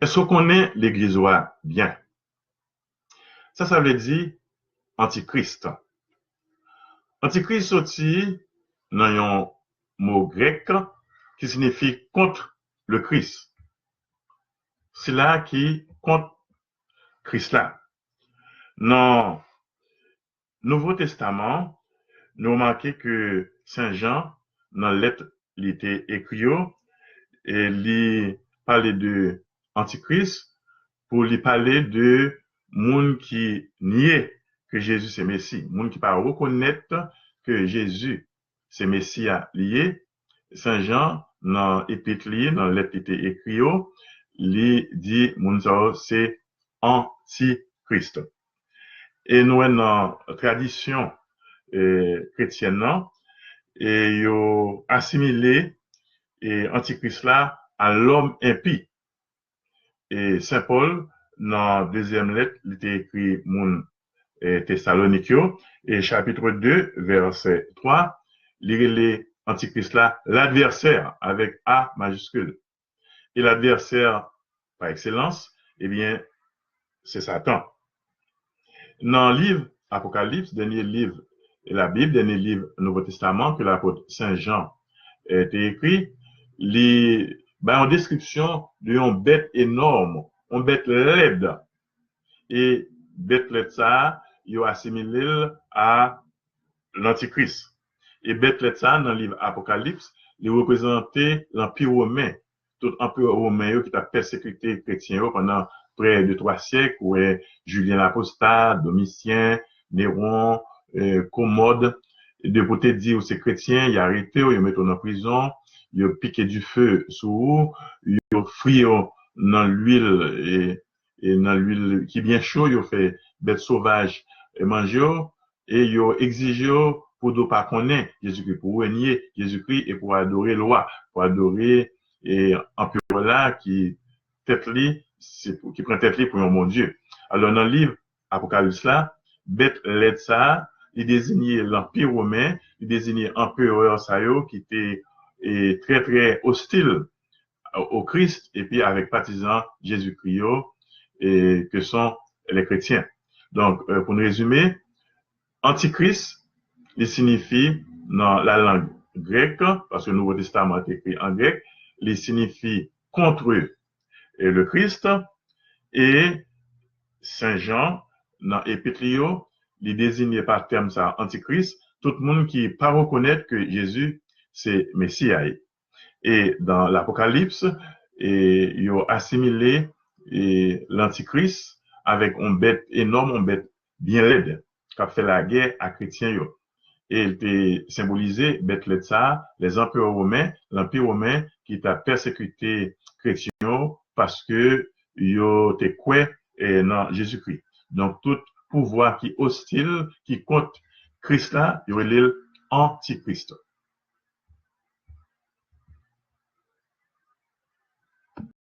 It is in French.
Est-ce qu'on connaît l'Église bien? Ça veut dire antichrist. Antichrist sorti dans un mot grec qui signifie contre le Christ. C'est là qui contre Christ là. Dans le Nouveau Testament, nous remarquons que Saint Jean, dans la lettre, il était écrit et il parlait de antichrist pour lui parler de monde qui niait que Jésus c'est Messie, monde qui pas reconnaître que Jésus c'est Messie lié. Saint Jean dans l'épître dans lettre qui était écrit, il dit monde c'est antichrist. Et nous dans la tradition chrétienne et yo assimilé et antichrist là à l'homme impie. Et Saint Paul dans la deuxième lettre, il était écrit mon Thessalonicien et chapitre 2 verset 3, il antichrist là l'adversaire avec A majuscule. Et l'adversaire par excellence, eh bien, c'est Satan. Dans le livre Apocalypse, dernier livre de la Bible, dernier livre du Nouveau Testament que l'apôtre Saint Jean a été écrit, en description d'une bête énorme, une bête laide. Et bête laide ça, il a assimilé à l'antichrist. Et bête laide ça, dans le livre Apocalypse, il représentait l'Empire romain. Tout l'Empire romain qui a persécuté les chrétiens pendant près de 3 siècles, où Julien l'Apostat, Domitien, Néron, Commode, de côté dire ces chrétiens, ils arrêté, ils mettent en prison, ils piqué du feu sur eux, ils frit dans l'huile et dans l'huile qui est bien chaud, ils fait bête sauvage et manger et ils exigé pour ne pas connaître Jésus-Christ, pour renier Jésus-Christ et pour adorer le roi, pour adorer et empereur là qui tête li, qui prend tête li pour un bon Dieu. Alors dans le livre Apocalypse là, bête laide ça, il désignait l'Empire romain, il désignait l'empereur Sayo qui était très très hostile au Christ et puis avec partisans Jésus-Christ et que sont les chrétiens. Donc pour nous résumer, antichrist, il signifie dans la langue grecque, parce que le Nouveau Testament est écrit en grec, il signifie contre et le Christ, et Saint Jean, dans l'Épître, il désigne par terme ça, antichrist, tout le monde qui ne pas reconnaître que Jésus, c'est Messie. Et dans l'Apocalypse, il a assimilé l'antichrist avec une bête énorme, une bête bien laide, qui a fait la guerre à chrétiens. Et il était symbolisé, bête laide ça, les empereurs romains, l'Empire romain qui t'a persécuté chrétiens parce que ils étaient quoi dans Jésus-Christ. Donc, tout pouvoir qui est hostile, qui compte Christ là, il est l'antichrist.